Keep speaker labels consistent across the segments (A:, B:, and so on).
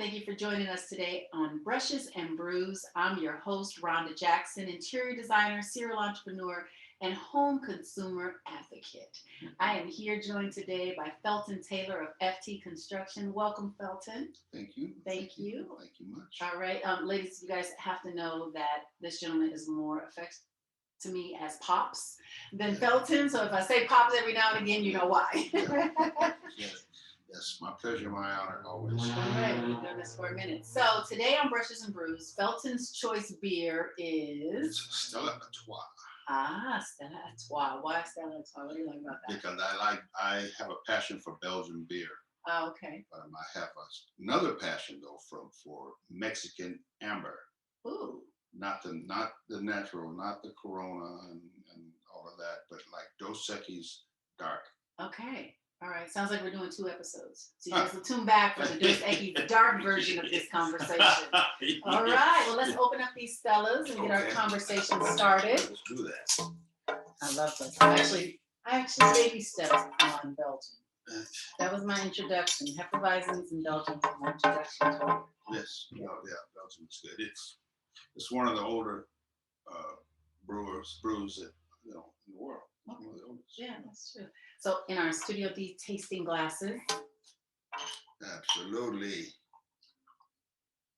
A: Thank you for joining us today on Brushes and Brews. I'm your host, Rhonda Jackson, interior designer, serial entrepreneur, and home consumer advocate. I am here joined today by Felton Taylor of FT Construction. Welcome, Felton.
B: Thank you.
A: Thank you.
B: Thank you much.
A: All right, ladies, you guys have to know that this gentleman is more affectionate to me as Pops than Felton. So if I say Pops every now and again, you know why.
B: Yes, my pleasure, my honor, always.
A: All right, we've been doing this for a minute. So today on Brushes and Brews, Felton's choice beer is
B: It's Stella Artois.
A: Stella Artois. Why Stella Artois? What do you like about that?
B: Because I have a passion for Belgian beer.
A: Oh, okay.
B: I have another passion though for Mexican amber.
A: Ooh.
B: Not the natural, not the Corona and all of that, but like Dos Equis dark.
A: Okay. All right. Sounds like we're doing 2 episodes. So you guys will tune back for the Dos Equis dark version of this conversation. All right. Well, let's open up these Stellas and get our conversation started.
B: Let's do that.
A: I love this. I actually baby stepped on Belgium. That was my introduction. Hefeweizens in Belgium was my introduction to it.
B: Yes. Yeah, Belgium is good. It's one of the older brews that in the world.
A: Okay.
B: One of the oldest.
A: Yeah, that's true. So in our Studio D tasting glasses.
B: Absolutely.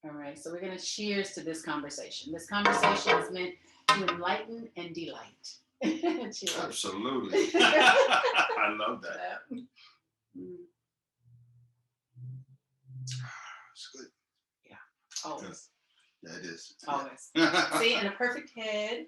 A: All right, so we're going to cheers to this conversation. This conversation is meant to enlighten and delight. Cheers.
B: Absolutely. I love that. It's good.
A: Yeah, always.
B: Yeah, it is.
A: Always. See, and a perfect head.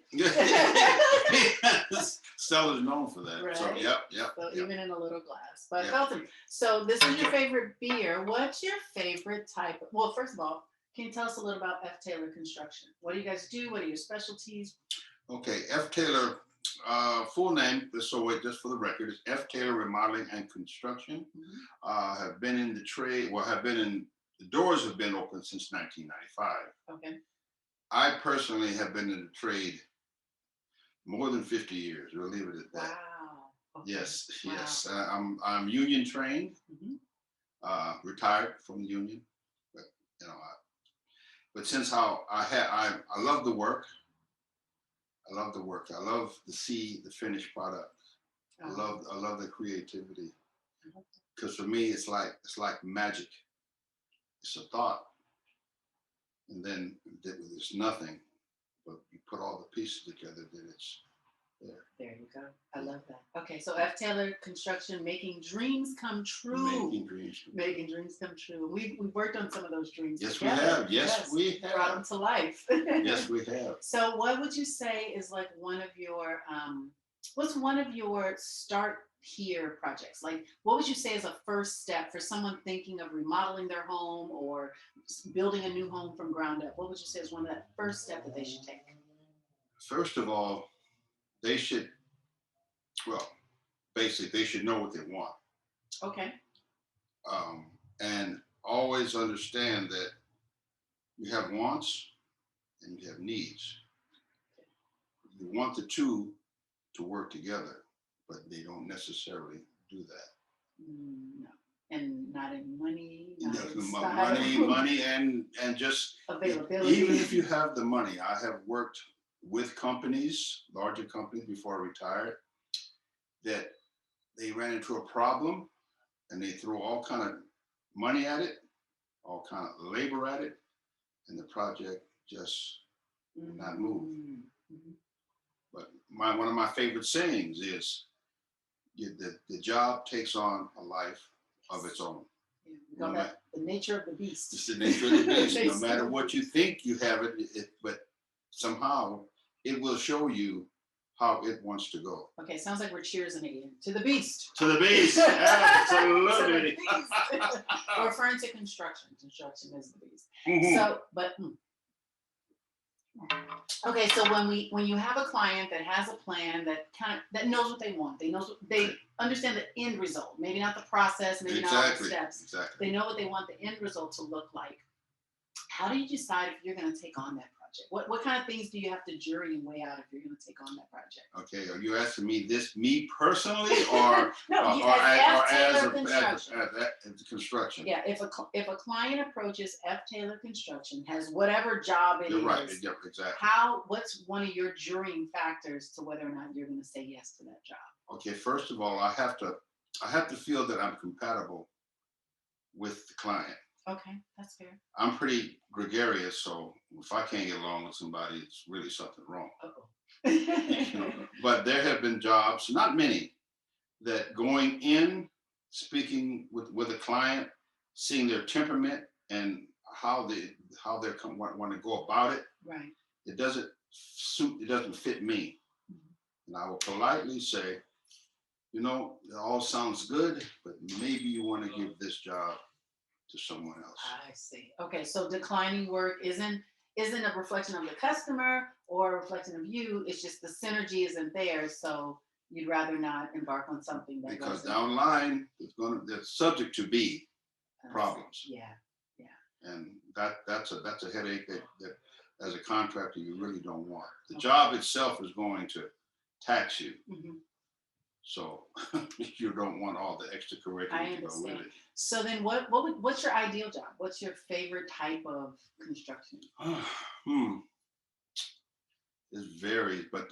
B: Stella's known for that.
A: Right.
B: So, yep.
A: So even in a little glass. But
B: Yep.
A: Felton, so this is your favorite beer. What's your favorite type? Well, first of all, can you tell us a little about F. Taylor Construction? What do you guys do? What are your specialties?
B: Okay, F. Taylor, full name, just for the record, is F. Taylor Remodeling and Construction.
A: Mm-hmm.
B: Have been in the trade, the doors have been open since 1995.
A: Okay.
B: I personally have been in the trade more than 50 years. We'll leave it at that.
A: Wow. Okay.
B: Yes,
A: Wow.
B: yes. I'm union trained, retired from the union, but but since I love the work. I love the work. I love to see the finished product. I love the creativity. Because for me, it's like magic. It's a thought, and then there's nothing, but you put all the pieces together, then it's there.
A: There you go. I love that. Okay, so F. Taylor Construction, making dreams come true. Making dreams come true. We've worked on some of those dreams.
B: Yes,
A: together.
B: we have. Yes, we have.
A: Brought them to life.
B: Yes, we have.
A: So, what would you say is like one of your what's one of your start here projects? Like, what would you say is a first step for someone thinking of remodeling their home or building a new home from ground up? What would you say is one of that first step that they should take?
B: First of all, they should know what they want.
A: Okay.
B: And always understand that you have wants and you have needs. You want the two to work together, but they don't necessarily do that.
A: No. And not in money.
B: Money and just
A: availability.
B: Even if you have the money, I have worked with companies, larger companies before I retired, that they ran into a problem and they threw all kind of money at it, all kind of labor at it, and the project just would not move.
A: Mm-hmm.
B: But one of my favorite sayings is, the job takes on a life of its own.
A: Yeah, the nature of the beast.
B: It's the nature of the beast. No matter what you think you have but somehow it will show you how it wants to go.
A: Okay, sounds like we're cheersing again. To the beast.
B: To the beast. Absolutely.
A: To the beast. We're referring to construction. Construction is the beast.
B: Mm-hmm.
A: So, okay, so when you have a client that has a plan that knows what they want, they understand the end result, maybe not the process, maybe not all the steps.
B: Exactly.
A: They know what they want the end result to look like. How do you decide if you're going to take on that project? What kind of things do you have to jury and weigh out if you're going to take on that project?
B: Okay, are you asking me personally, or
A: no,
B: or as
A: construction.
B: At the construction.
A: Yeah, if a client approaches F. Taylor Construction, has whatever job it
B: You're
A: is,
B: right. Yeah, exactly.
A: what's one of your jurying factors to whether or not you're going to say yes to that job?
B: Okay, first of all, I have to feel that I'm compatible with the client.
A: Okay, that's fair.
B: I'm pretty gregarious, so if I can't get along with somebody, it's really something wrong.
A: Uh-oh.
B: You know, but there have been jobs, not many, that going in, speaking with a client, seeing their temperament and how they want to go about it,
A: Right.
B: it doesn't suit, it doesn't fit me. And I will politely say, you know, it all sounds good, but maybe you want to give this job to someone else.
A: I see. Okay, so declining work isn't a reflection of the customer or a reflection of you. It's just the synergy isn't there, so you'd rather not embark on something that
B: Because
A: doesn't.
B: down the line, it's subject to be problems.
A: Yeah.
B: And that's a headache that as a contractor you really don't want. The job itself is going to tax you.
A: Mm-hmm.
B: So you don't want all the extracurriculars
A: I
B: to go with
A: understand.
B: it.
A: So then what's your ideal job? What's your favorite type of construction?
B: It varies, but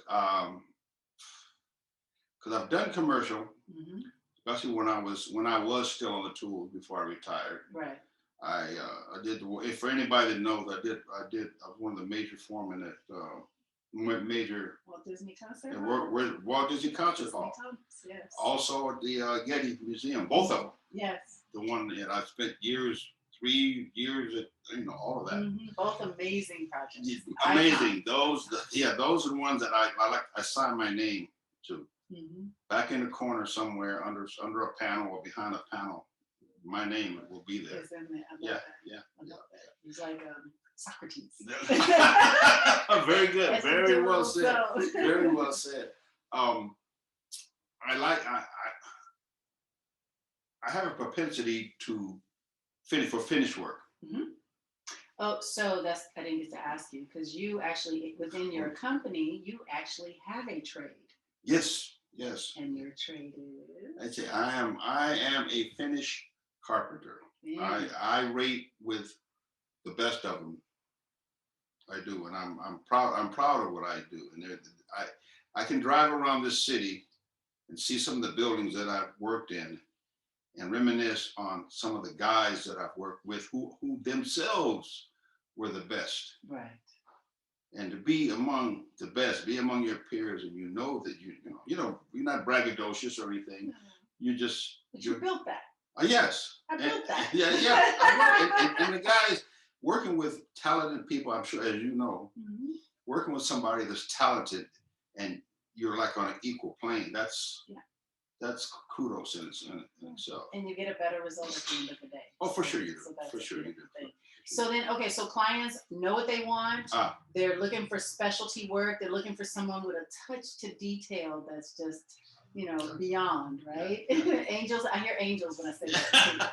B: because I've done commercial,
A: Mm-hmm.
B: especially when I was still on the tools before I retired.
A: Right.
B: I did for anybody that knows, I was one of the major foremen at major
A: Walt Disney Concert
B: Walt Disney Concert Hall.
A: Yes.
B: Also at the Getty Museum, both of them.
A: Yes.
B: The one that I spent 3 years at, all of that.
A: Mm-hmm. Both amazing projects.
B: Amazing. Those are the ones that I signed my name to.
A: Mm-hmm.
B: Back in the corner somewhere under a panel or behind a panel, my name will be there.
A: It's in there. I love that. He's like Socrates.
B: Very good.
A: That's
B: Very well said.
A: So.
B: Very well said. I have a propensity to finish work.
A: Mm-hmm. Oh, so I didn't get to ask you because you actually within your company you actually have a trade.
B: Yes.
A: And your trade is?
B: I say I am a finish carpenter. Yeah. I rate with the best of them. I do, and I'm proud of what I do. And I can drive around this city and see some of the buildings that I've worked in, and reminisce on some of the guys that I've worked with who themselves were the best.
A: Right.
B: And to be among the best, be among your peers, and you know that you're not braggadocious or anything. You just
A: you built that.
B: Yes.
A: I built that.
B: Yeah. And the guys working with talented people, I'm sure, as you know,
A: mm-hmm.
B: working with somebody that's talented and you're like on an equal plane. That's kudos in itself.
A: And you get a better result at the end of the day.
B: Oh, for sure you do.
A: So
B: for sure you do.
A: So then, okay, so clients know what they want. They're looking for specialty work. They're looking for someone with a touch to detail that's just, beyond, right? Yeah. Angels, I hear angels when I say that.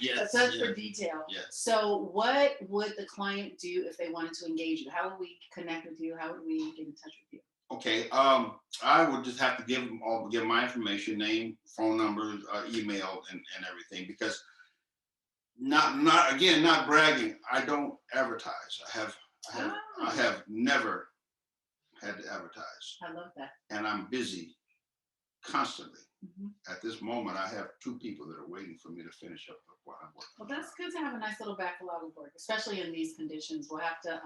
A: Yes. A touch for detail.
B: Yes.
A: So what would the client do if they wanted to engage you? How would we connect with you? How would we get in touch with you?
B: Okay, I would just have to give my information, name, phone numbers, email, and everything, because not bragging. I don't advertise. I have never had to advertise.
A: I love that.
B: And I'm busy constantly.
A: Mm-hmm.
B: At this moment, I have 2 people that are waiting for me to finish up what I'm working on.
A: Well, that's good to have a nice little backlog of work, especially in these conditions. We'll have to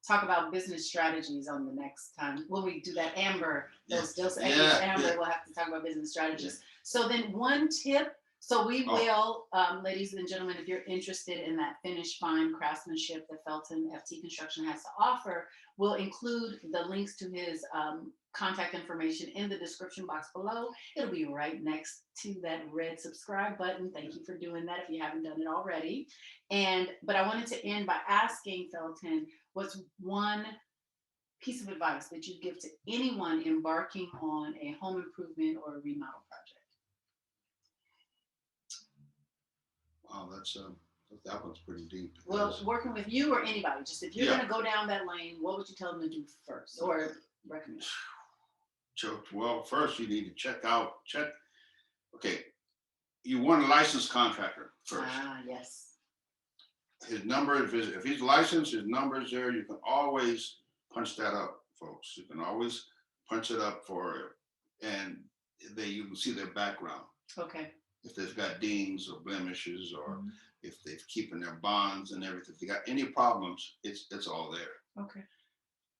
A: talk about business strategies on the next time when we do that Amber. We'll have to talk about business strategies. Yeah. So then one tip. So we will, ladies and gentlemen, if you're interested in that finished fine craftsmanship that Felton FT Construction has to offer, we'll include the links to his contact information in the description box below. It'll be right next to that red subscribe button. Thank you for doing that if you haven't done it already. But I wanted to end by asking Felton, what's one piece of advice that you'd give to anyone embarking on a home improvement or a remodel project?
B: Wow, that one's pretty deep.
A: Well, working with you or anybody, just if you're going to go down that lane, what would you tell them to do first or recommend?
B: Well, first you need to check. Okay, you want a licensed contractor first.
A: Ah, yes.
B: His number, if he's licensed, his number is there. You can always punch that up, folks. You can always punch it up and you can see their background.
A: Okay.
B: If they've got dings or blemishes, or if they've keeping their bonds and everything. If they got any problems, it's all there.
A: Okay.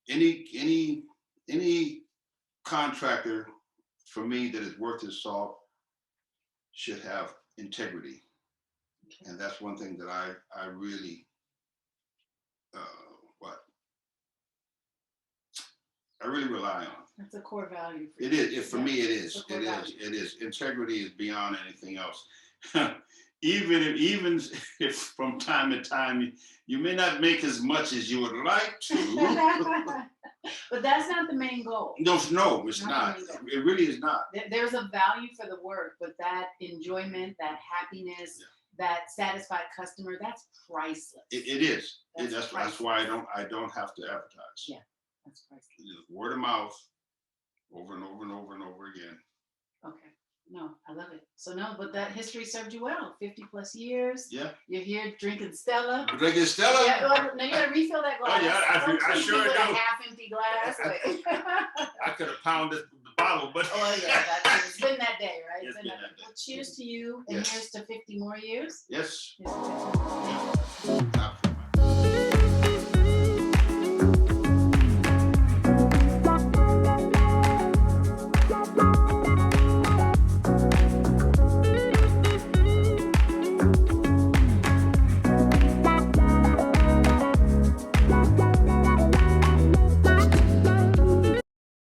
B: Any contractor, for me, that is worth his salt should have integrity.
A: Okay.
B: And that's one thing that I really I really rely on.
A: That's a core value.
B: It is. For me, it
A: It's a
B: is.
A: core
B: It
A: value.
B: is. It is. Integrity is beyond anything else. even if from time to time you may not make as much as you would like to.
A: But that's not the main goal.
B: No, it's not. It really is not.
A: There's a value for the work, but that enjoyment, that happiness, that satisfied customer, that's priceless.
B: It is.
A: That's
B: That's why I don't have to advertise.
A: Yeah, that's priceless.
B: Just word of mouth, over and over and over and over again.
A: Okay. No, I love it. So no, but that history served you well. 50 plus years.
B: Yeah.
A: You're here drinking Stella.
B: Drinking Stella.
A: Yeah, well, no, you gotta refill that glass.
B: Oh, yeah, I sure
A: with
B: do.
A: A half-empty glass.
B: I could have pounded the bottle, but.
A: Oh yeah, it's been that day, right?
B: It's been that day.
A: Well, cheers to you, and
B: Yes.
A: here's to 50 more years.
B: Yes.
A: Here's to 50 more years.
B: Yeah.